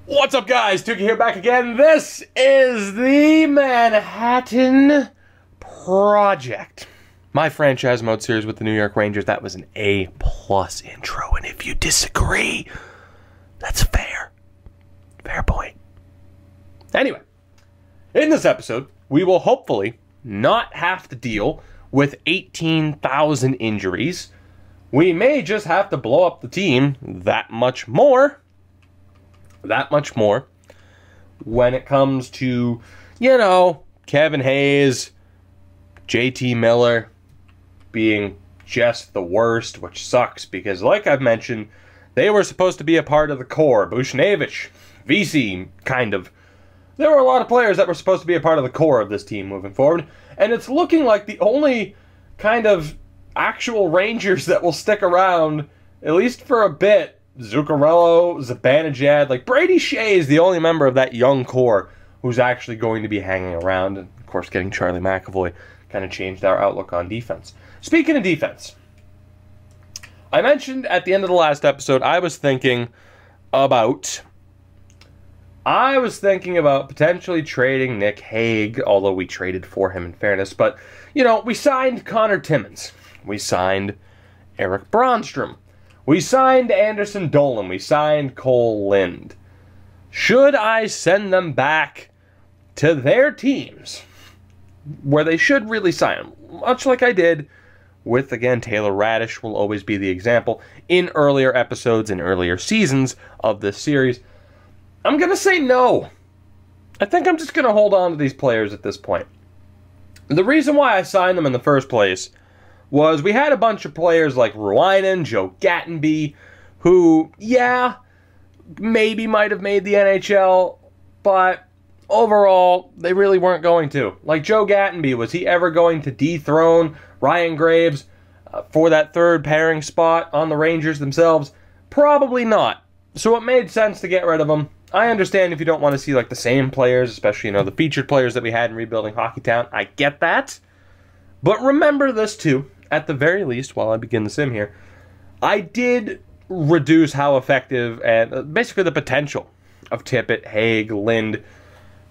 What's up, guys? Tukey here back again. This is the Manhattan Project. My franchise mode series with the New York Rangers. That was an A+ intro, and if you disagree, that's fair. Fair point. Anyway, in this episode, we will hopefully not have to deal with 18,000 injuries. We may just have to blow up the team that much more when it comes to, Kevin Hayes, JT Miller being just the worst, which sucks because, like I've mentioned, they were supposed to be a part of the core. Buchnevich, VC, kind of. There were a lot of players that were supposed to be a part of the core of this team moving forward, and it's looking like the only kind of actual Rangers that will stick around, at least for a bit, Zuccarello, Zibanejad, like Brady Shea is the only member of that young core who's actually going to be hanging around. And of course, getting Charlie McAvoy kind of changed our outlook on defense. Speaking of defense, I mentioned at the end of the last episode, I was thinking about potentially trading Nick Hague, although we traded for him in fairness. But, we signed Connor Timmins. We signed Eric Bronstrom. We signed Anderson Dolan. We signed Cole Lind. Should I send them back to their teams where they should really sign them? Much like I did with, again, Taylor Radish will always be the example in earlier episodes, in earlier seasons of this series. I'm going to say no. I think I'm just going to hold on to these players at this point. The reason why I signed them in the first place was we had a bunch of players like Ruinen, Joe Gattenby, who, maybe might have made the NHL, but overall, they really weren't going to. Like Joe Gattenby, was he ever going to dethrone Ryan Graves for that third pairing spot on the Rangers themselves? Probably not. So it made sense to get rid of him. I understand if you don't want to see like the same players, especially, the featured players that we had in Rebuilding Hockeytown. I get that. But remember this too. At the very least, while I begin the sim here, I did reduce how effective and basically the potential of Tippett, Hague, Lind,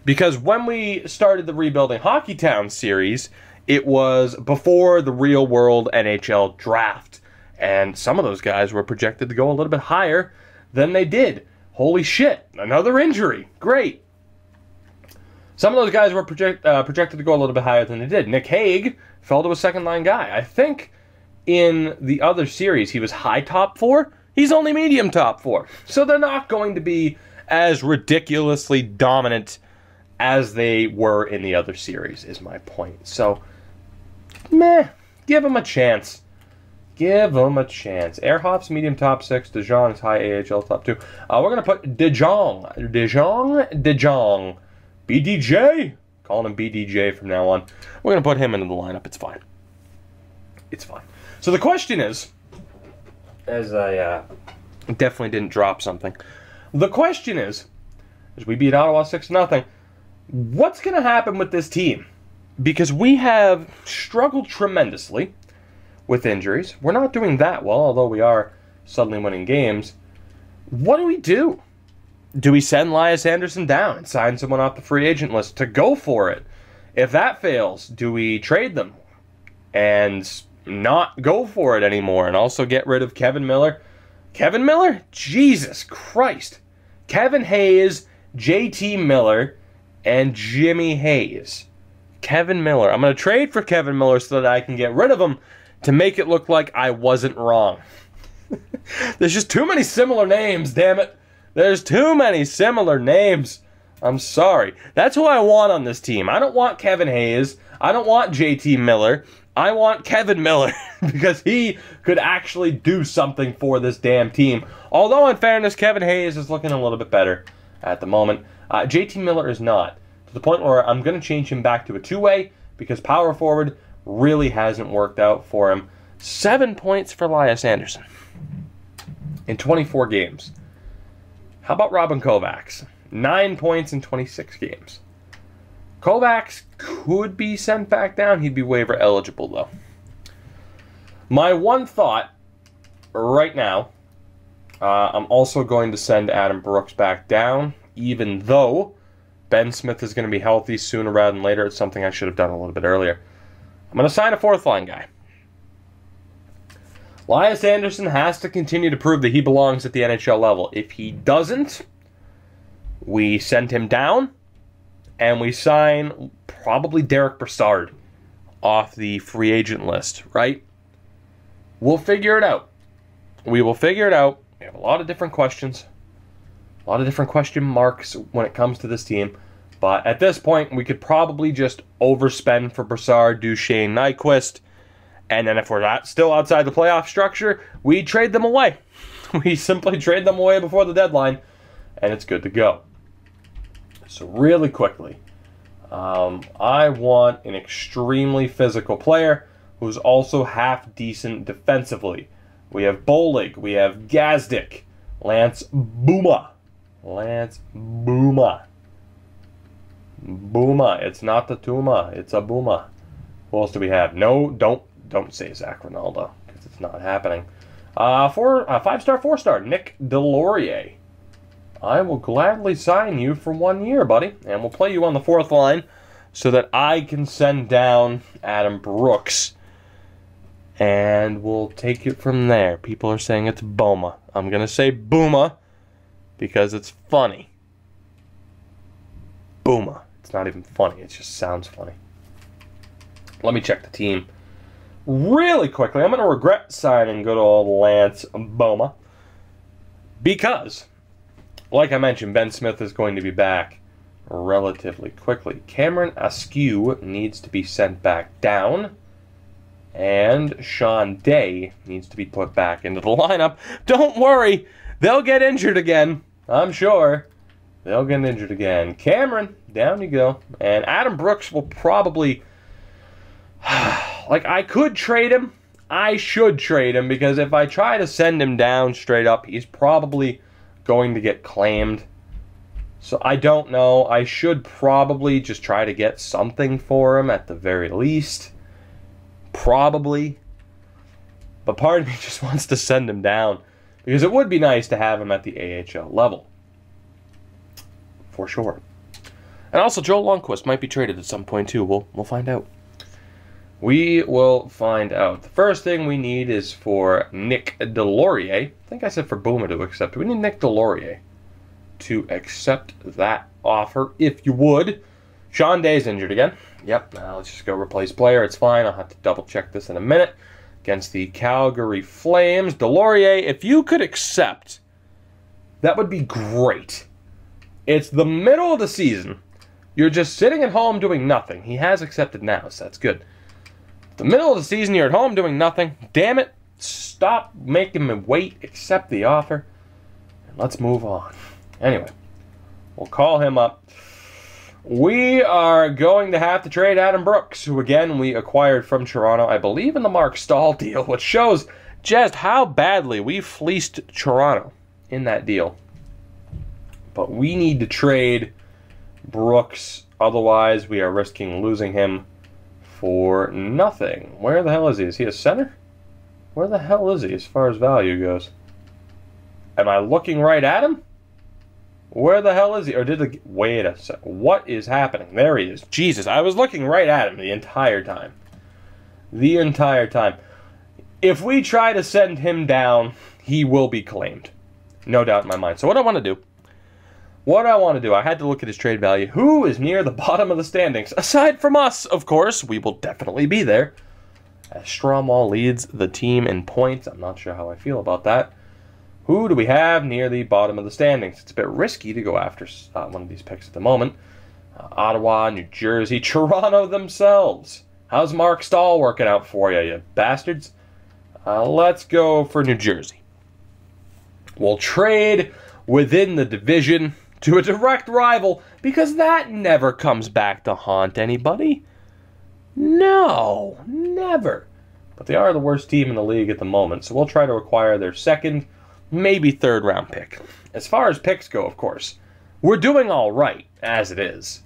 because when we started the Rebuilding Hockeytown series, it was before the real-world NHL draft, and some of those guys were projected to go a little bit higher than they did. Holy shit, another injury. Great. Some of those guys were projected to go a little bit higher than they did. Nick Hague fell to a second-line guy. I think in the other series he was high top 4. He's only medium top 4. So they're not going to be as ridiculously dominant as they were in the other series, is my point. So, give him a chance. Give him a chance. Ehrhoff's medium top 6. DeJong is high AHL top 2. We're going to put DeJong. BDJ? Calling him BDJ from now on. We're going to put him into the lineup. It's fine. It's fine. So the question is, as I definitely didn't drop something, the question is, as we beat Ottawa 6-0, what's going to happen with this team? Because we have struggled tremendously with injuries. We're not doing that well, although we are suddenly winning games. What do we do? Do we send Elias Anderson down and sign someone off the free agent list to go for it? If that fails, do we trade them and not go for it anymore and also get rid of Kevin Miller? Kevin Miller? Jesus Christ. Kevin Hayes, JT Miller, and Jimmy Hayes. Kevin Miller. I'm going to trade for Kevin Miller so that I can get rid of him to make it look like I wasn't wrong. There's just too many similar names, damn it. There's too many similar names. I'm sorry. That's who I want on this team. I don't want Kevin Hayes. I don't want JT Miller. I want Kevin Miller because he could actually do something for this damn team. Although, in fairness, Kevin Hayes is looking a little bit better at the moment. JT Miller is not. To the point where I'm going to change him back to a two-way because power forward really hasn't worked out for him. 7 points for Elias Anderson in 24 games. How about Robin Kovacs? 9 points in 26 games. Kovacs could be sent back down. He'd be waiver eligible, though. My one thought right now, I'm also going to send Adam Brooks back down even though Ben Smith is going to be healthy sooner rather than later. It's something I should have done a little bit earlier. I'm going to sign a fourth line guy. Elias Anderson has to continue to prove that he belongs at the NHL level. If he doesn't, we send him down, and we sign probably Derek Brassard off the free agent list, right? We'll figure it out. We will figure it out. We have a lot of different questions, a lot of different question marks when it comes to this team. But at this point, we could probably just overspend for Brassard, Duchesne, Nyquist, and then if we're still outside the playoff structure, we trade them away. We simply trade them away before the deadline, and it's good to go. So really quickly, I want an extremely physical player who's also half decent defensively. We have Bolig, we have Gazdic, Lance Bouma. Lance Bouma. Bouma. It's not the Tuma, it's a Bouma. Who else do we have? No, don't say Zach Ronaldo, because it's not happening. 5-star, 4-star, Nick Delorier. I will gladly sign you for 1 year, buddy, and we'll play you on the fourth line so that I can send down Adam Brooks, and we'll take it from there. People are saying it's Boma. I'm going to say Booma because it's funny. Booma. It's not even funny. It just sounds funny. Let me check the team really quickly. I'm going to regret signing good old Lance Boma because, like I mentioned, Ben Smith is going to be back relatively quickly. Cameron Askew needs to be sent back down, and Sean Day needs to be put back into the lineup. Don't worry, they'll get injured again. I'm sure they'll get injured again. Cameron, down you go. And Adam Brooks will probably... like, I could trade him. I should trade him, because if I try to send him down straight up, he's probably going to get claimed. So I don't know. I should probably just try to get something for him at the very least. Probably. But part of me just wants to send him down, because it would be nice to have him at the AHL level. For sure. And also, Joel Lundqvist might be traded at some point too. We'll find out. We will find out. The first thing we need is for Nick Delorier. I think I said for Booma to accept. We need Nick Delorier to accept that offer, if you would. Sean Day's injured again. Yep, now let's just go replace player. It's fine. I'll have to double check this in a minute. Against the Calgary Flames. Delorier, if you could accept, that would be great. It's the middle of the season. You're just sitting at home doing nothing. He has accepted now, so that's good. The middle of the season, you're at home doing nothing. Damn it. Stop making me wait. Accept the offer. And let's move on. Anyway, we'll call him up. We are going to have to trade Adam Brooks, who, again, we acquired from Toronto, I believe, in the Mark Stahl deal, which shows just how badly we fleeced Toronto in that deal. But we need to trade Brooks. Otherwise, we are risking losing him for nothing. Where the hell is he? Is he a center? Where the hell is he as far as value goes? Am I looking right at him? Where the hell is he? Or did the... Wait a sec. What is happening? There he is. Jesus, I was looking right at him the entire time. The entire time. If we try to send him down, he will be claimed. No doubt in my mind. So what I want to do, I had to look at his trade value. Who is near the bottom of the standings? Aside from us, of course, we will definitely be there. As Stromwall leads the team in points. I'm not sure how I feel about that. Who do we have near the bottom of the standings? It's a bit risky to go after one of these picks at the moment. Ottawa, New Jersey, Toronto themselves. How's Mark Stahl working out for you, you bastards? Let's go for New Jersey. We'll trade within the division to a direct rival, because that never comes back to haunt anybody. No, never. But they are the worst team in the league at the moment, so we'll try to acquire their second, maybe third round pick. As far as picks go, of course, we're doing all right, as it is.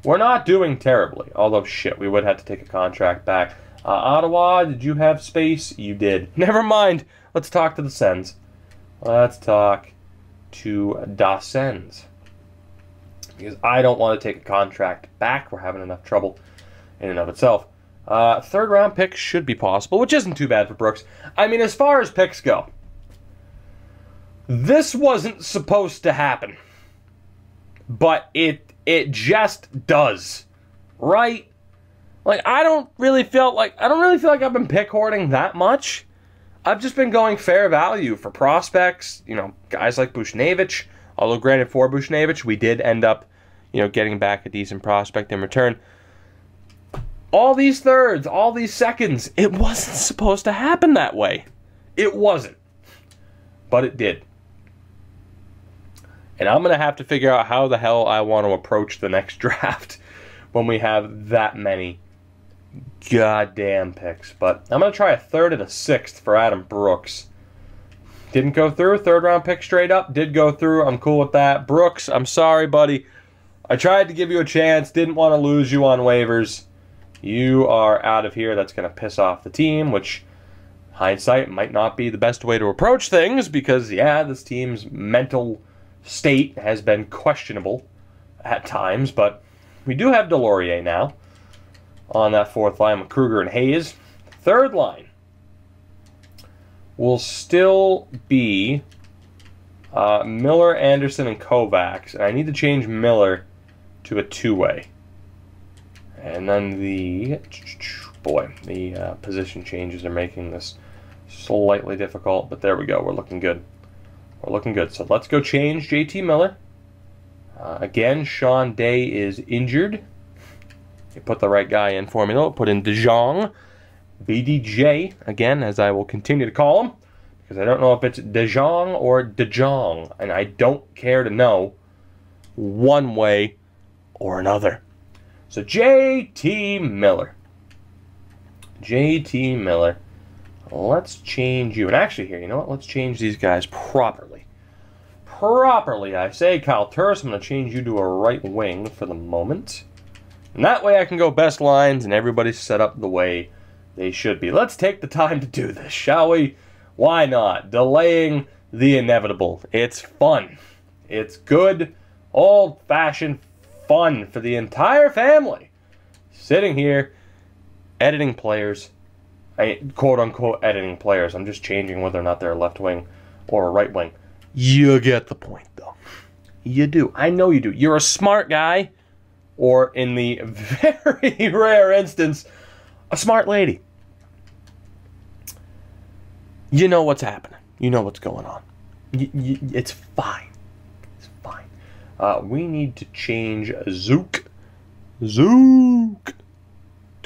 We're not doing terribly, although, shit, we would have to take a contract back. Ottawa, did you have space? You did. Never mind. Let's talk to the Sens. Let's talk to Da Sens. because I don't want to take a contract back. We're having enough trouble in and of itself. Third round pick should be possible, which isn't too bad for Brooks. I mean, as far as picks go, this wasn't supposed to happen, but it just does, right? Like, I don't really feel like I've been pick hoarding that much. I've just been going fair value for prospects, you know, guys like Buchnevich. Although, granted, for Buchnevich, we did end up, you know, getting back a decent prospect in return. All these thirds, all these seconds, it wasn't supposed to happen that way. It wasn't. But it did. And I'm going to have to figure out how the hell I want to approach the next draft when we have that many goddamn picks. But I'm going to try a third and a sixth for Adam Brooks. Didn't go through. Third round pick straight up. Did go through. I'm cool with that. Brooks, I'm sorry, buddy. I tried to give you a chance. Didn't want to lose you on waivers. You are out of here. That's going to piss off the team, which, hindsight, might not be the best way to approach things because, yeah, this team's mental state has been questionable at times, but we do have Delorier now on that fourth line with Kruger and Hayes. Third line will still be Miller, Anderson, and Kovacs, and I need to change Miller to a two-way. And then the position changes are making this slightly difficult, but there we go. We're looking good. We're looking good. So let's go change JT Miller. Again, Sean Day is injured. You put the right guy in for me, though. Put in DeJong. BDJ, again, as I will continue to call him, because I don't know if it's DeJong or DeJong, and I don't care to know one way or another. So JT Miller. JT Miller. Let's change you. And actually here, you know what? Let's change these guys properly. Properly, I say. Kyle Turris, I'm going to change you to a right wing for the moment. And that way I can go best lines and everybody's set up the way they should be. Let's take the time to do this, shall we? Why not? Delaying the inevitable. It's fun. It's good, old-fashioned fun for the entire family. Sitting here, editing players. Quote-unquote editing players. I'm just changing whether or not they're a left wing or a right wing. You get the point, though. You do. I know you do. You're a smart guy, or in the very rare instance, a smart lady. You know what's happening. You know what's going on. It's fine. It's fine. We need to change Zook to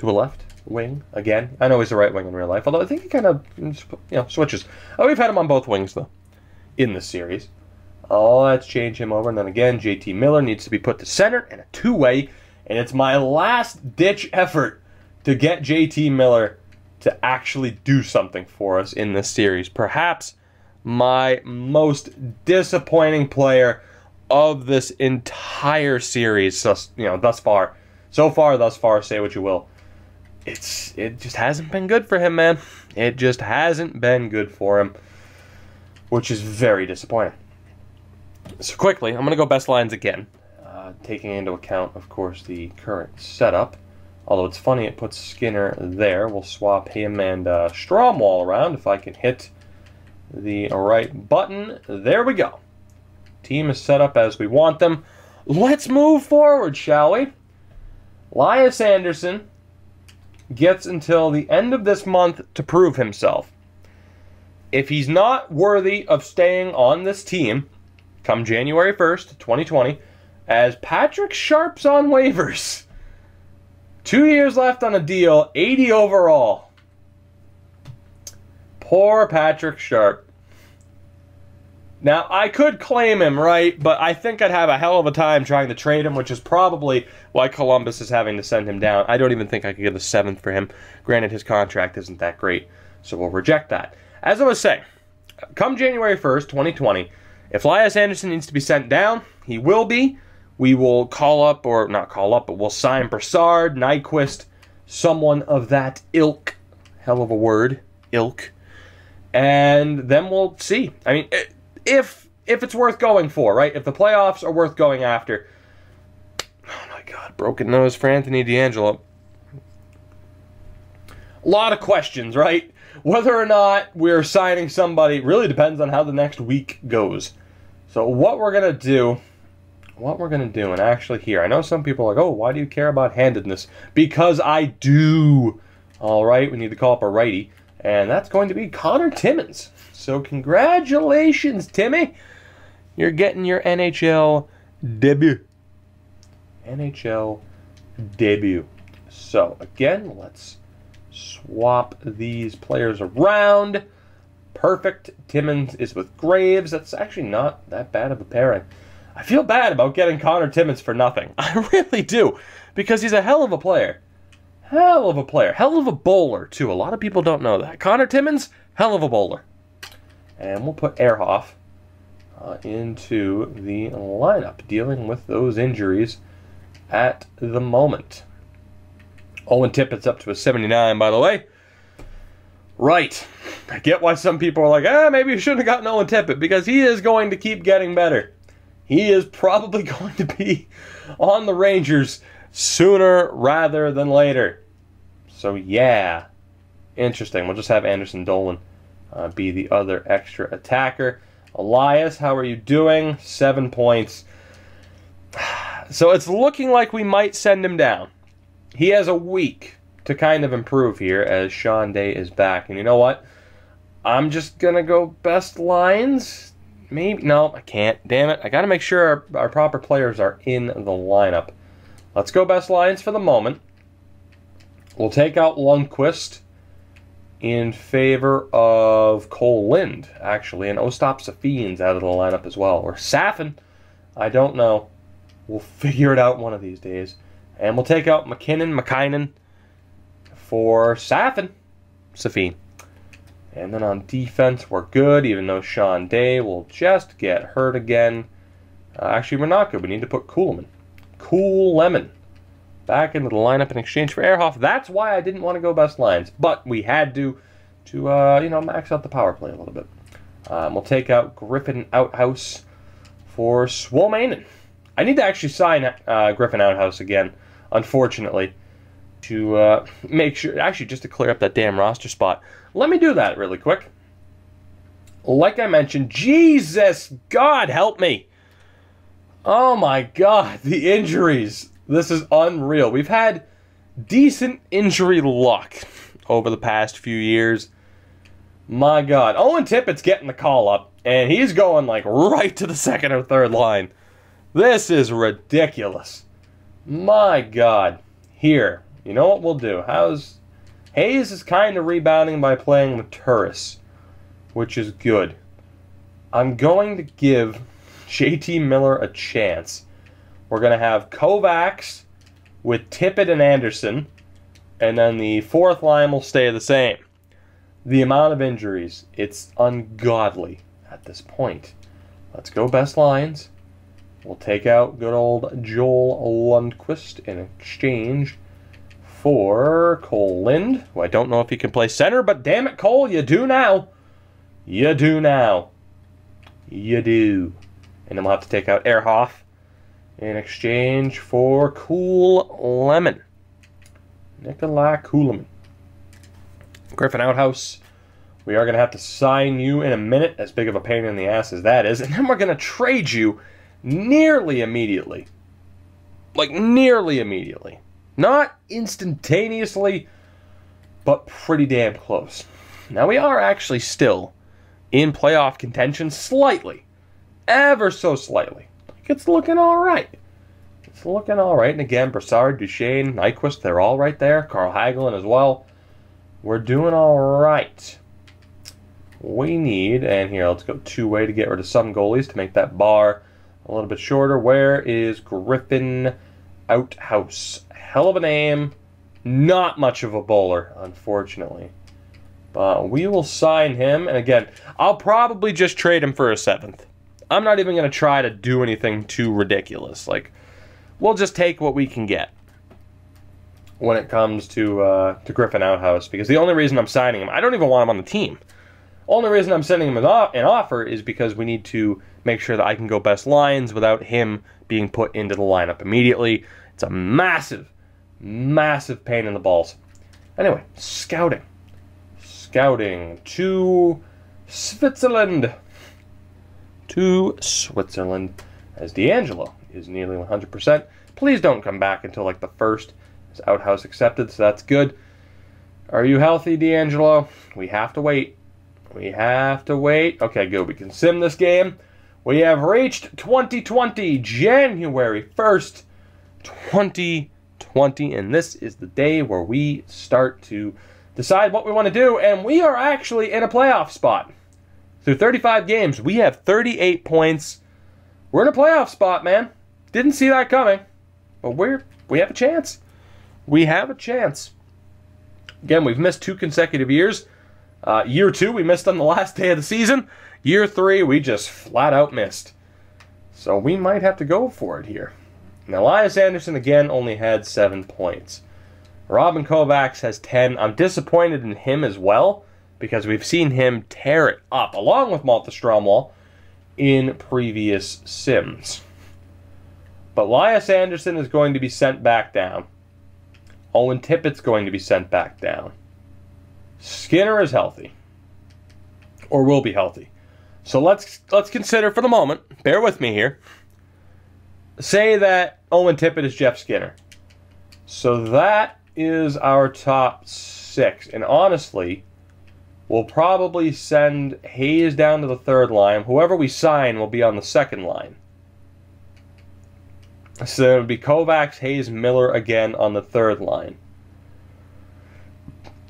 a left wing again. I know he's the right wing in real life, although I think he kind of, switches. We've had him on both wings, though, in this series. Let's change him over. And then again, JT Miller needs to be put to center and a two-way. And it's my last-ditch effort to get JT Miller to actually do something for us in this series. Perhaps my most disappointing player of this entire series, thus far. So far, thus far, say what you will. It just hasn't been good for him, man. It just hasn't been good for him, which is very disappointing. So quickly, I'm going to go best lines again, taking into account, of course, the current setup. Although it's funny, it puts Skinner there. We'll swap him and Stromwall around if I can hit the right button. There we go. Team is set up as we want them. Let's move forward, shall we? Elias Anderson gets until the end of this month to prove himself. If he's not worthy of staying on this team come January 1st, 2020, as Patrick Sharp's on waivers. 2 years left on a deal, 80 overall. Poor Patrick Sharp. Now, I could claim him, right? But I think I'd have a hell of a time trying to trade him, which is probably why Columbus is having to send him down. I don't even think I could get a seventh for him. Granted, his contract isn't that great, so we'll reject that. As I was saying, come January 1st, 2020, if Elias Anderson needs to be sent down, he will be. We will call up, or not call up, but we'll sign Brassard, Nyquist, someone of that ilk. Hell of a word, ilk. And then we'll see. I mean, if it's worth going for, right? If the playoffs are worth going after, Broken nose for Anthony D'Angelo. A lot of questions, right? Whether or not we're signing somebody really depends on how the next week goes. So what we're going to do, and actually here, I know some people are like, oh, why do you care about handedness? Because I do. All right, we need to call up a righty, and that's going to be Connor Timmins. So congratulations, Timmy. You're getting your NHL debut. NHL debut. So again, let's swap these players around. Perfect. Timmins is with Graves. That's actually not that bad of a pairing. I feel bad about getting Connor Timmins for nothing. I really do. Because he's a hell of a player. Hell of a player. Hell of a bowler, too. A lot of people don't know that. Connor Timmins, hell of a bowler. And we'll put Ehrhoff into the lineup, dealing with those injuries at the moment. Owen Tippett's up to a 79, by the way. Right. I get why some people are like, maybe you shouldn't have gotten Owen Tippett, because he is going to keep getting better. He is probably going to be on the Rangers sooner rather than later. So, yeah. Interesting. We'll just have Anderson Dolan be the other extra attacker. Elias, how are you doing? 7 points. So it's looking like we might send him down. He has a week to kind of improve here as Sean Day is back. And you know what? I'm just going to go best lines. Maybe. No, I can't. Damn it. I got to make sure our proper players are in the lineup. Let's go best lines for the moment. We'll take out Lundqvist in favor of Cole Lind, actually. And Ostap Safine's out of the lineup as well. Or Safin. I don't know. We'll figure it out one of these days. And we'll take out McKinnon for Safin. Safine. And then on defense, we're good, even though Sean Day will just get hurt again. Actually, we're not good. We need to put Cool Lemon back into the lineup in exchange for Ehrhoff. That's why I didn't want to go best lines. But we had to max out the power play a little bit. We'll take out Griffin Outhouse for Swolmanen. I need to actually sign Griffin Outhouse again, unfortunately, to make sure, actually just to clear up that damn roster spot. Let me do that really quick. Like I mentioned, Jesus, God help me. Oh my God, the injuries. This is unreal. We've had decent injury luck over the past few years. My God. Owen Tippett's getting the call up, and he's going like right to the second or third line. This is ridiculous. My God. Here, you know what we'll do? Hayes is kind of rebounding by playing with Turris, which is good. I'm going to give JT Miller a chance. We're going to have Kovacs with Tippett and Anderson, and then the fourth line will stay the same. The amount of injuries, it's ungodly at this point. Let's go best lines. We'll take out good old Joel Lundqvist in exchange for Cole Lind, who I don't know if he can play center, but damn it, Cole, you do now. You do now. You do. And then we'll have to take out Ehrhoff in exchange for Cool Lemon. Nikolai Kulemin. Griffin Outhouse. We are going to have to sign you in a minute, as big of a pain in the ass as that is. And then we're going to trade you nearly immediately. Like, nearly immediately. Not instantaneously, but pretty damn close. Now, we are actually still in playoff contention slightly. Ever so slightly. It's looking all right. It's looking all right. And again, Brassard, Duchesne, Nyquist, they're all right there. Carl Hagelin as well. We're doing all right. We need, and here, let's go two-way to get rid of some goalies to make that bar a little bit shorter. Where is Griffin Outhouse? Hell of a name. Not much of a bowler, unfortunately. But we will sign him. And again, I'll probably just trade him for a 7th. I'm not even going to try to do anything too ridiculous. Like, we'll just take what we can get when it comes to Griffin Outhouse. Because the only reason I'm signing him, I don't even want him on the team. Only reason I'm sending him an offer is because we need to make sure that I can go best lines without him being put into the lineup immediately. It's a massive, massive pain in the balls. Anyway, scouting. Scouting to Switzerland. To Switzerland. As D'Angelo is nearly 100%. Please don't come back until like the first. His outhouse accepted, so that's good. Are you healthy, D'Angelo? We have to wait. We have to wait. Okay, good. We can sim this game. We have reached 2020, January 1st, 2020, and this is the day where we start to decide what we want to do, and we are actually in a playoff spot. Through 35 games, we have 38 points. We're in a playoff spot, man. Didn't see that coming, but we have a chance. We have a chance. Again, we've missed 2 consecutive years. Year 2, we missed on the last day of the season. Year 3, we just flat out missed. So we might have to go for it here. Now, Elias Anderson, again, only had 7 points. Robin Kovacs has 10. I'm disappointed in him as well, because we've seen him tear it up, along with Malta Stromwall, in previous sims. But Elias Anderson is going to be sent back down. Owen Tippett's going to be sent back down. Skinner is healthy. Or will be healthy. So let's consider for the moment, bear with me here, say that Owen Tippett is Jeff Skinner. So that is our top 6. And honestly, we'll probably send Hayes down to the 3rd line. Whoever we sign will be on the 2nd line. So it would be Kovacs, Hayes, Miller again on the 3rd line.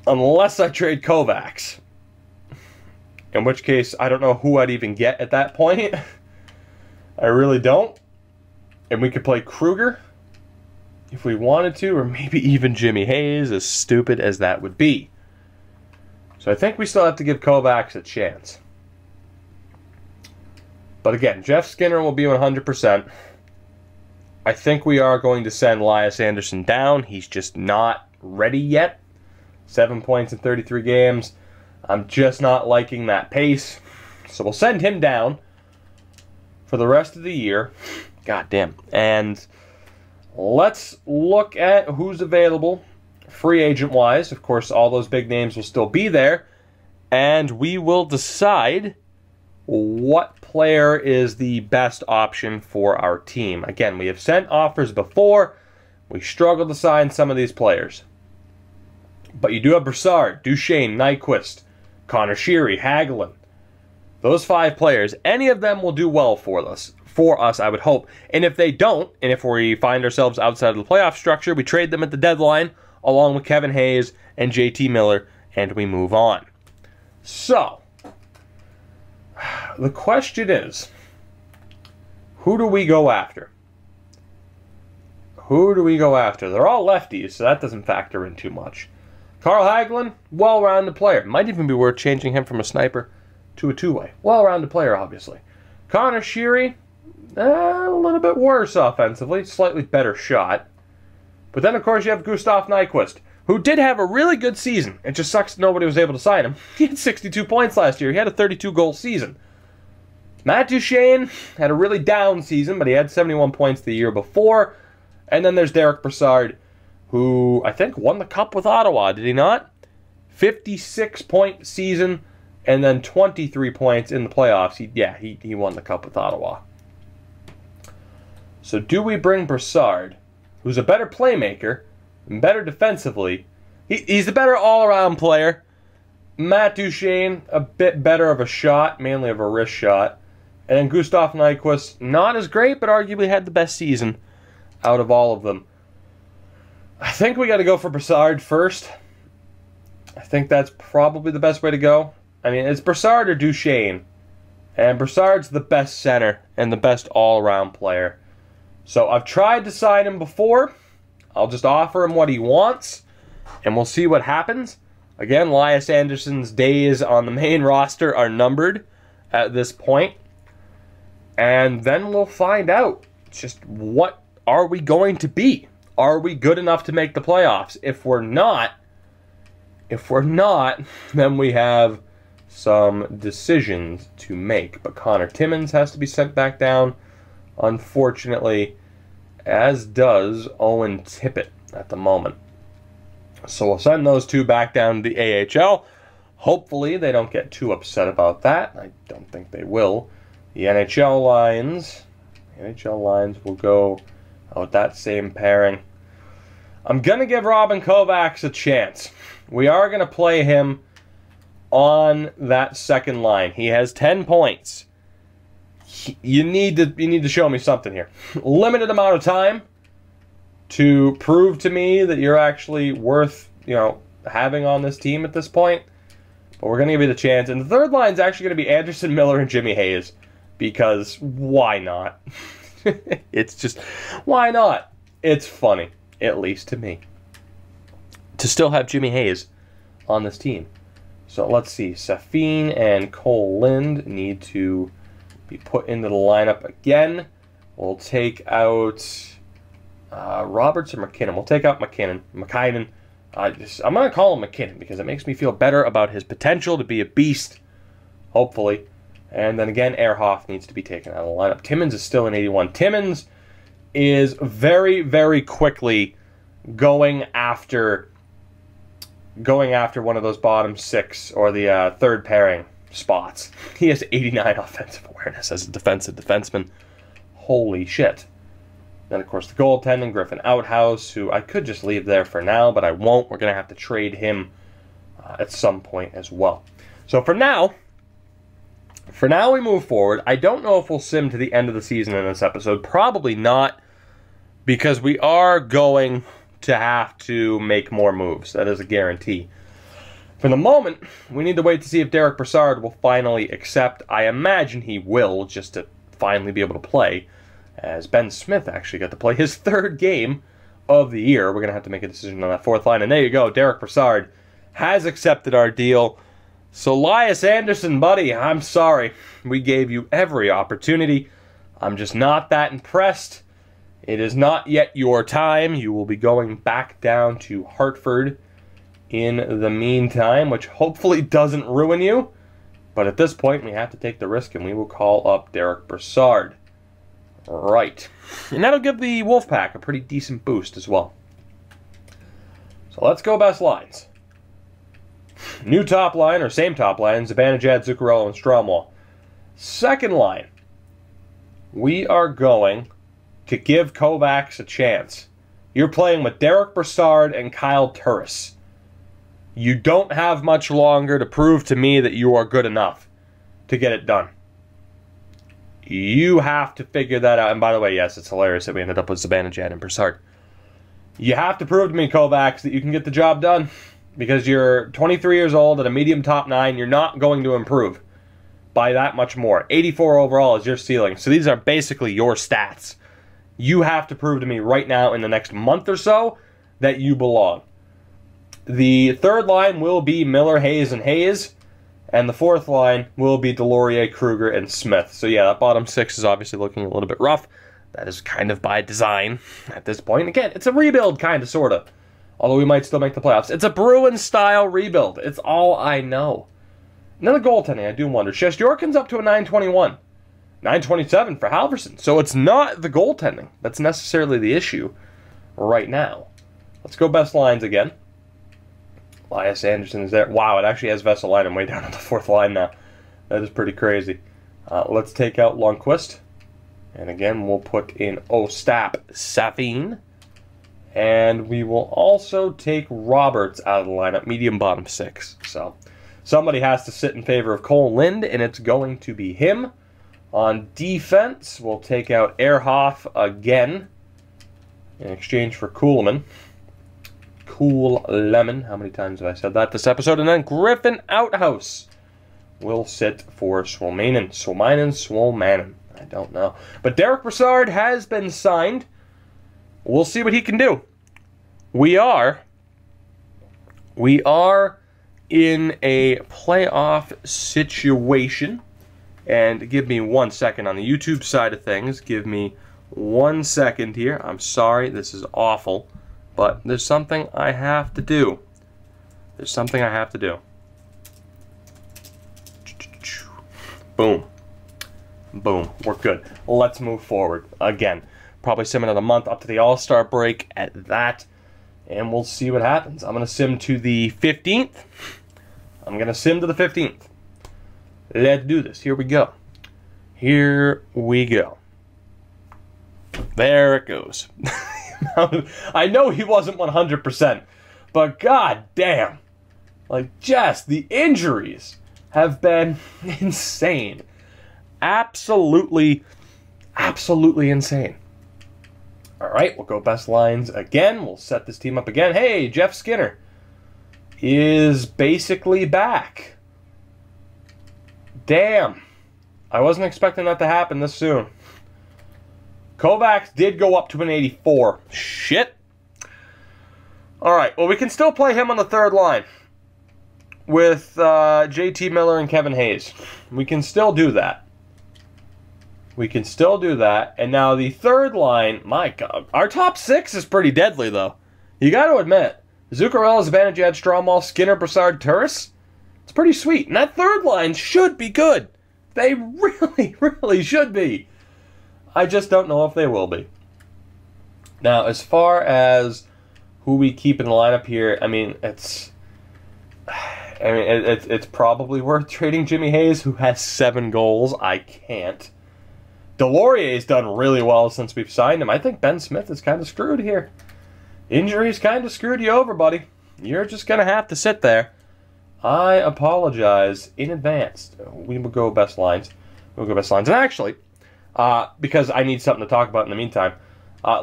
Unless I trade Kovacs. In which case, I don't know who I'd even get at that point. I really don't. And we could play Kruger if we wanted to, or maybe even Jimmy Hayes, as stupid as that would be. So I think we still have to give Kovacs a chance. But again, Jeff Skinner will be 100%. I think we are going to send Elias Anderson down. He's just not ready yet. 7 points in 33 games. I'm just not liking that pace. So we'll send him down for the rest of the year. God damn. And let's look at who's available free agent-wise. Of course, all those big names will still be there. And we will decide what player is the best option for our team. Again, we have sent offers before. We struggled to sign some of these players. But you do have Broussard, Duchesne, Nyquist, Connor Sheary, Hagelin. Those 5 players, any of them will do well for us, I would hope. And if they don't, and if we find ourselves outside of the playoff structure, we trade them at the deadline, along with Kevin Hayes and JT Miller, and we move on. So, the question is, who do we go after? Who do we go after? They're all lefties, so that doesn't factor in too much. Carl Hagelin, well-rounded player. Might even be worth changing him from a sniper to a 2-way. Well-rounded player, obviously. Connor Sheary, a little bit worse offensively. Slightly better shot. But then, of course, you have Gustav Nyquist, who did have a really good season. It just sucks nobody was able to sign him. He had 62 points last year. He had a 32-goal season. Matt Duchesne had a really down season, but he had 71 points the year before. And then there's Derek Broussard, who I think won the Cup with Ottawa, did he not? 56-point season, and then 23 points in the playoffs. He won the Cup with Ottawa. So do we bring Broussard, who's a better playmaker, and better defensively? He's a better all-around player. Matt Duchesne, a bit better of a shot, mainly of a wrist shot. And then Gustav Nyquist, not as great, but arguably had the best season out of all of them. I think we got to go for Broussard first. I think that's probably the best way to go. I mean, it's Broussard or Duchesne. And Broussard's the best center and the best all-around player. So I've tried to sign him before. I'll just offer him what he wants, and we'll see what happens. Again, Elias Anderson's days on the main roster are numbered at this point. And then we'll find out just what are we going to be. Are we good enough to make the playoffs? If we're not, then we have some decisions to make. But Connor Timmins has to be sent back down, unfortunately. as does Owen Tippett at the moment. So we'll send those two back down to the AHL. Hopefully they don't get too upset about that. I don't think they will. The NHL lines will go with that same pairing. I'm going to give Robin Kovacs a chance. We are going to play him on that second line. He has 10 points. You need to show me something here. Limited amount of time to prove to me that you're actually worth, having on this team at this point. But we're going to give you the chance. And the third line is actually going to be Anderson, Miller, and Jimmy Hayes. Because why not? It's just, why not? It's funny, at least to me, to still have Jimmy Hayes on this team. So let's see. Safin and Cole Lind need to be put into the lineup again. We'll take out Roberts or McKinnon. We'll take out McKinnon. I'm going to call him McKinnon because it makes me feel better about his potential to be a beast, hopefully. And then again, Ehrhoff needs to be taken out of the lineup. Timmins is still in 81. Timmins is very, very quickly going after one of those bottom six or the third pairing spots. He has 89 offensive awareness as a defensive defenseman. Holy shit. Then, of course, the goaltending, Griffin Outhouse, who I could just leave there for now, but I won't. We're going to have to trade him at some point as well. So for now we move forward. I don't know if we'll sim to the end of the season in this episode. Probably not, because we are going to have to make more moves. That is a guarantee. For the moment, we need to wait to see if Derek Brassard will finally accept. I imagine he will, just to finally be able to play, as Ben Smith actually got to play his third game of the year. We're going to have to make a decision on that fourth line. And there you go. Derek Brassard has accepted our deal. So, Elias Anderson, buddy, I'm sorry. We gave you every opportunity. I'm just not that impressed. It is not yet your time. You will be going back down to Hartford in the meantime, which hopefully doesn't ruin you. But at this point, we have to take the risk, and we will call up Derek Brassard. Right. And that'll give the Wolfpack a pretty decent boost as well. So let's go best lines. New top line, or same top line, Zibanejad, Zuccarello, and Stromwall. Second line, we are going to give Kovacs a chance. You're playing with Derek Brassard and Kyle Turris. You don't have much longer to prove to me that you are good enough to get it done. You have to figure that out. And by the way, yes, it's hilarious that we ended up with Zibanejad and Brassard. You have to prove to me, Kovacs, that you can get the job done. Because you're 23 years old at a medium top 9, you're not going to improve by that much more. 84 overall is your ceiling. So these are basically your stats. You have to prove to me right now in the next month or so that you belong. The third line will be Miller, Hayes, and Hayes. And the fourth line will be Delorier, Kruger, and Smith. So yeah, that bottom six is obviously looking a little bit rough. That is kind of by design at this point. Again, it's a rebuild, kind of, sort of. Although we might still make the playoffs. It's a Bruins-style rebuild. It's all I know. Another goaltending, I do wonder. Shesterkin's up to a 921. 927 for Halverson. So it's not the goaltending that's necessarily the issue right now. Let's go best lines again. Elias Anderson is there. Wow, it actually has Vesalainen way down on the fourth line now. That is pretty crazy. Let's take out Lundqvist. And again, we'll put in Ostap Safin. And we will also take Roberts out of the lineup, medium bottom six. So somebody has to sit in favor of Cole Lind, and it's going to be him. On defense, we'll take out Ehrhoff again in exchange for Kuhlman. Cool Lemon. How many times have I said that this episode? And then Griffin Outhouse will sit for Swolmanen. I don't know. But Derek Brassard has been signed. We'll see what he can do. We are in a playoff situation. And give me 1 second on the YouTube side of things. Give me 1 second here. I'm sorry, this is awful. But there's something I have to do. Boom. Boom. We're good. Let's move forward. Again, Probably sim another month up to the All-Star break at that. And we'll see what happens. I'm going to sim to the 15th. I'm going to sim to the 15th. Let's do this. Here we go. Here we go. There it goes. I know he wasn't 100%, but god damn. Like, just the injuries have been insane. Absolutely insane. Alright, we'll go best lines again. We'll set this team up again. Hey, Jeff Skinner is basically back. Damn. I wasn't expecting that to happen this soon. Kovacs did go up to an 84. Shit. Alright, well, we can still play him on the third line with JT Miller and Kevin Hayes. We can still do that. We can still do that. And now the third line, my god. Our top six is pretty deadly, though. You got to admit. Zuccarello, Zibanejad, Stromwall, Skinner, Brassard, Turris. It's pretty sweet. And that third line should be good. They really should be. I just don't know if they will be. Now, as far as who we keep in the lineup here, I mean, it's probably worth trading Jimmy Hayes, who has 7 goals. I can't. Delorier's done really well since we've signed him. I think Ben Smith is kind of screwed here. Injuries kind of screwed you over, buddy. You're just going to have to sit there. I apologize in advance. We will go best lines. We'll go best lines. And actually, because I need something to talk about in the meantime,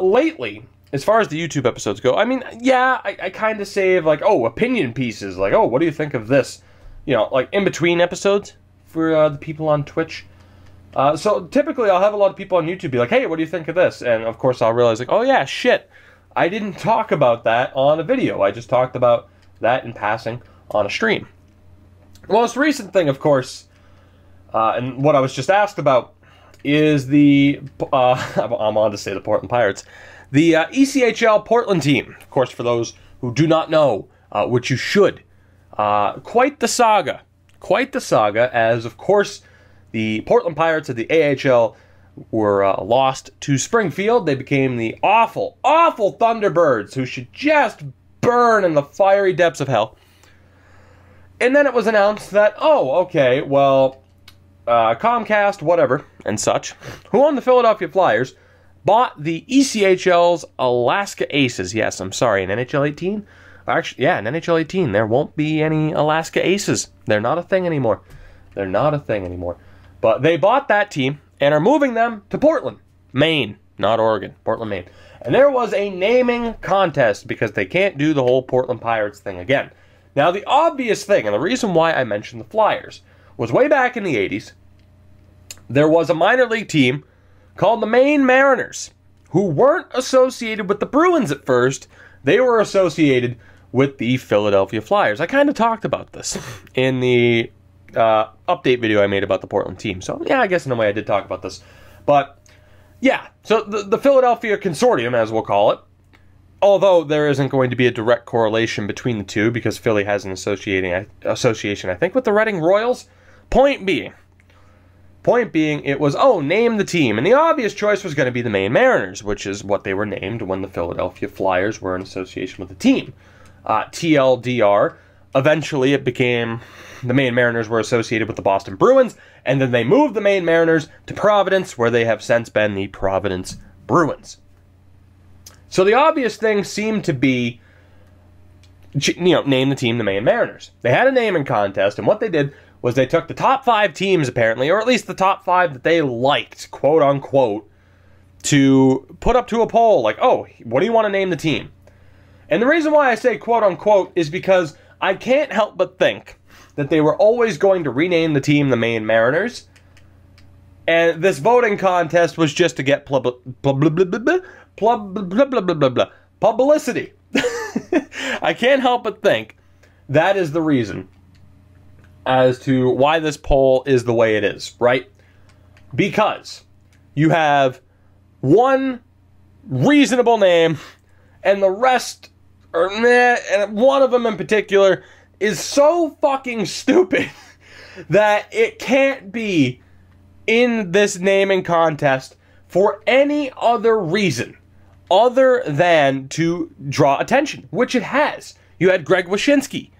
lately, as far as the YouTube episodes go, I mean, yeah, I kind of save, like, opinion pieces. Like, what do you think of this? You know, like, in between episodes for the people on Twitch. So typically I'll have a lot of people on YouTube be like, hey, what do you think of this? And of course I'll realize, like, oh yeah, shit. I didn't talk about that on a video. I just talked about that in passing on a stream. The most recent thing, of course, and what I was just asked about, is the, I'm on to say the Portland Pirates, the ECHL Portland team. Of course, for those who do not know, which you should. Quite the saga. Quite the saga, as of course the Portland Pirates of the AHL were lost to Springfield. They became the awful Thunderbirds, who should just burn in the fiery depths of hell. And then it was announced that, okay, well, Comcast, whatever, and such, who own the Philadelphia Flyers, bought the ECHL's Alaska Aces. Yes, I'm sorry, in NHL 18? Actually, yeah, in NHL 18, there won't be any Alaska Aces. They're not a thing anymore. They're not a thing anymore. But they bought that team and are moving them to Portland, Maine, not Oregon, Portland, Maine. And there was a naming contest because they can't do the whole Portland Pirates thing again. Now, the obvious thing, and the reason why I mentioned the Flyers, was way back in the 80s, there was a minor league team called the Maine Mariners, who weren't associated with the Bruins at first. They were associated with the Philadelphia Flyers. I kind of talked about this in the update video I made about the Portland team. So, yeah, I guess in a way I did talk about this. But, yeah, so the Philadelphia Consortium, as we'll call it, although there isn't going to be a direct correlation between the two because Philly has an association, I think, with the Reading Royals. Point being, it was, name the team. And the obvious choice was going to be the Maine Mariners, which is what they were named when the Philadelphia Flyers were in association with the team. TLDR. Eventually, it became the Maine Mariners were associated with the Boston Bruins, and then they moved the Maine Mariners to Providence, where they have since been the Providence Bruins. So the obvious thing seemed to be, name the team the Maine Mariners. They had a naming contest, and what they did was they took the top 5 teams, apparently, or at least the top 5 that they liked, quote-unquote, to put up to a poll, like, what do you want to name the team? And the reason why I say quote-unquote is because I can't help but think that they were always going to rename the team the Maine Mariners, and this voting contest was just to get publicity. I can't help but think that is the reason as to why this poll is the way it is, right? Because you have one reasonable name, and the rest are meh, and one of them in particular is so fucking stupid that it can't be in this naming contest for any other reason other than to draw attention, which it has. You had Greg Wyshynski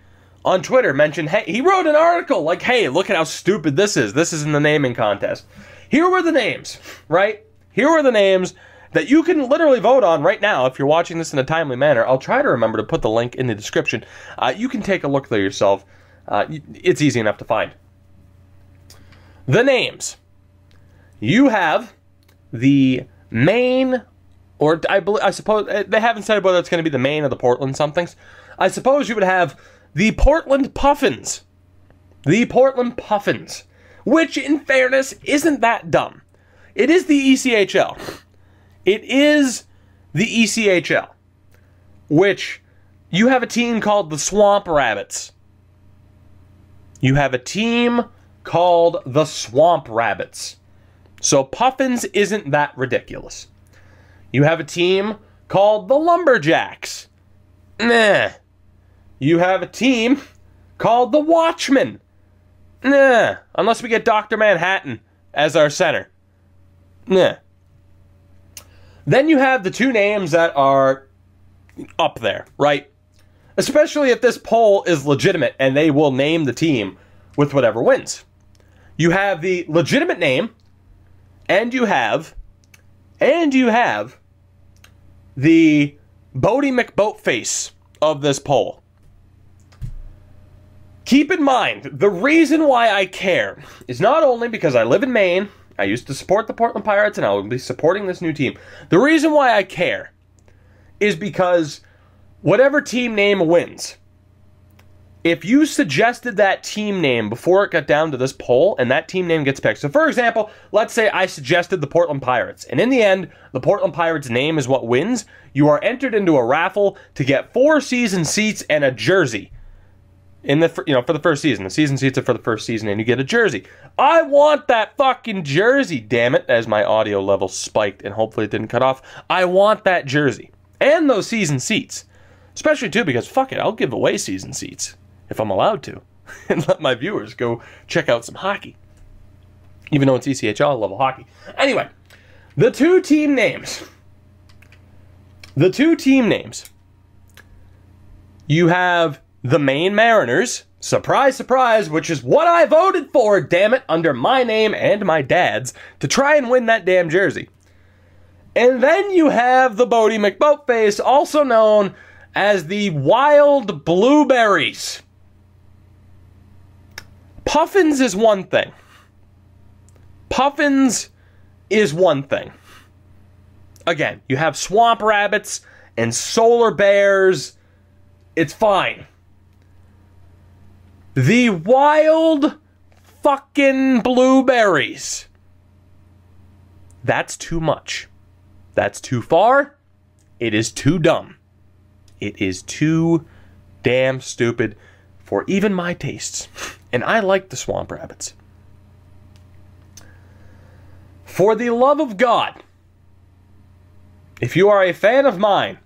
on Twitter mention, hey, he wrote an article like, hey, look at how stupid this is. This is in the naming contest. Here were the names, right? Here are the names that you can literally vote on right now if you're watching this in a timely manner. I'll try to remember to put the link in the description. You can take a look there yourself. It's easy enough to find. The names. You have the Maine, or I suppose, they haven't said whether it's going to be the Maine or the Portland somethings. I suppose you would have the Portland Puffins. The Portland Puffins. Which, in fairness, isn't that dumb. It is the ECHL. It is the ECHL. Which, you have a team called the Swamp Rabbits. You have a team called the Swamp Rabbits. So Puffins isn't that ridiculous. You have a team called the Lumberjacks. Nah. You have a team called the Watchmen. Nah. Unless we get Dr. Manhattan as our center. Nah. Then you have the two names that are up there, right? Especially if this poll is legitimate and they will name the team with whatever wins. You have the legitimate name, and you have the Bodie McBoatface of this poll. Keep in mind, the reason why I care is not only because I live in Maine, I used to support the Portland Pirates, and I will be supporting this new team. The reason why I care is because whatever team name wins, if you suggested that team name before it got down to this poll, and that team name gets picked. So, for example, let's say I suggested the Portland Pirates, and in the end, the Portland Pirates name is what wins. You are entered into a raffle to get 4 season seats and a jersey. For the first season. The season seats are for the first season, and you get a jersey. I want that fucking jersey, damn it, as my audio level spiked, and hopefully it didn't cut off. I want that jersey. And those season seats. Especially, too, because, fuck it, I'll give away season seats. If I'm allowed to, and let my viewers go check out some hockey. Even though it's ECHL level hockey. Anyway, the two team names. You have the Maine Mariners. Surprise, surprise, which is what I voted for, damn it, under my name and my dad's, to try and win that damn jersey. And then you have the Bodie McBoatface, also known as the Wild Blueberries. Puffins is one thing. Again, you have Swamp Rabbits and Solar Bears. It's fine. The Wild fucking Blueberries. That's too much. That's too far. It is too dumb. It is too damn stupid for even my tastes. And I like the Swamp Rabbits. For the love of God, if you are a fan of mine,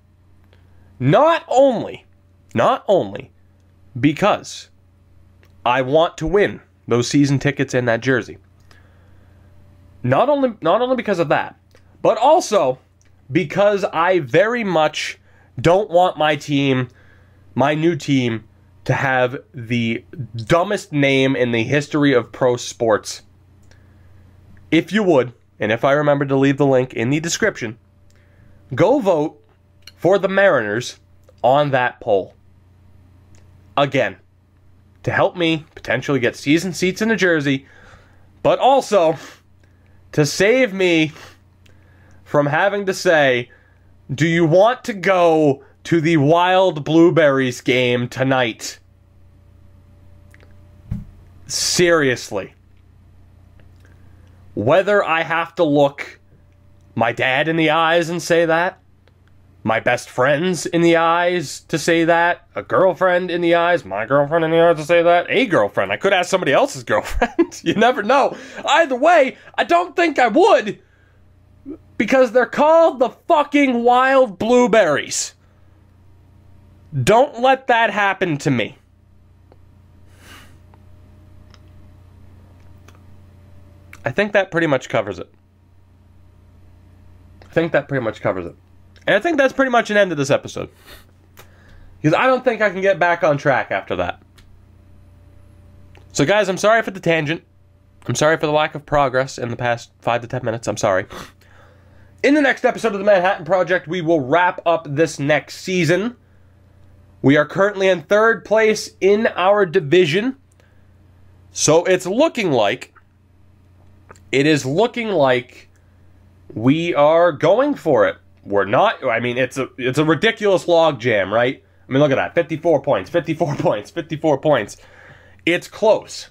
not only because I want to win those season tickets and that jersey, not only because of that, but also because I very much don't want my new team, to have the dumbest name in the history of pro sports. If you would, and if I remember to leave the link in the description, go vote for the Mariners on that poll. Again, to help me potentially get season seats in a jersey, but also to save me from having to say, do you want to go to the Wild Blueberries game tonight? Seriously. Whether I have to look my dad in the eyes and say that, my best friends in the eyes to say that, a girlfriend in the eyes, my girlfriend in the eyes to say that, a girlfriend. I could ask somebody else's girlfriend. You never know. Either way, I don't think I would, because they're called the fucking Wild Blueberries. Don't let that happen to me. I think that pretty much covers it. I think that pretty much covers it. And I think that's pretty much an end of this episode. Because I don't think I can get back on track after that. So guys, I'm sorry for the tangent. I'm sorry for the lack of progress in the past 5 to 10 minutes. I'm sorry. In the next episode of the Manhattan Project, we will wrap up this next season. We are currently in 3rd place in our division. So it's looking like... It is looking like we are going for it. We're not... I mean, it's a ridiculous logjam, right? I mean, look at that. 54 points, 54 points, 54 points. It's close.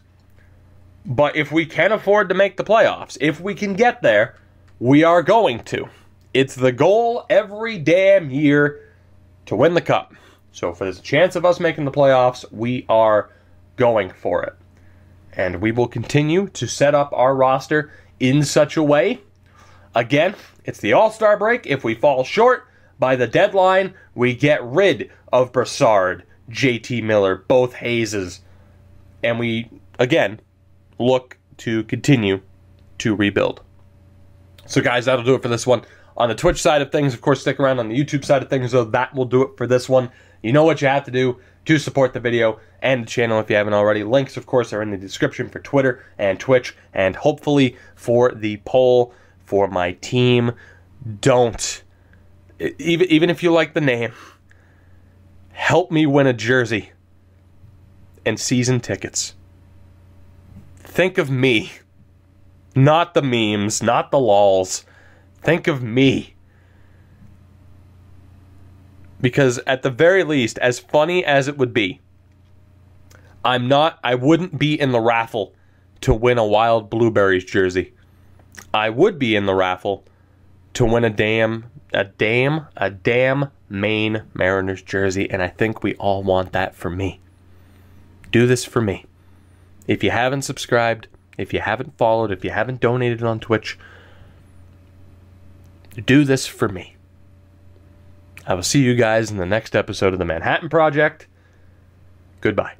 But if we can afford to make the playoffs, if we can get there, we are going to. It's the goal every damn year to win the cup. So if there's a chance of us making the playoffs, we are going for it. And we will continue to set up our roster in such a way. Again, it's the All-Star break. If we fall short by the deadline, we get rid of Brassard, JT Miller, both Hayeses. And we, again, look to continue to rebuild. So guys, that'll do it for this one. On the Twitch side of things, of course, stick around on the YouTube side of things, so that will do it for this one. You know what you have to do to support the video and the channel if you haven't already. Links, of course, are in the description for Twitter and Twitch, and hopefully for the poll for my team. Don't, even if you like the name, help me win a jersey and season tickets. Think of me. Not the memes, not the lols. Think of me. Because at the very least, as funny as it would be, I wouldn't be in the raffle to win a Wild Blueberries jersey. I would be in the raffle to win a damn Maine Mariners jersey, and I think we all want that for me. Do this for me. If you haven't subscribed, if you haven't followed, if you haven't donated on Twitch, do this for me. I will see you guys in the next episode of the Manhattan Project. Goodbye.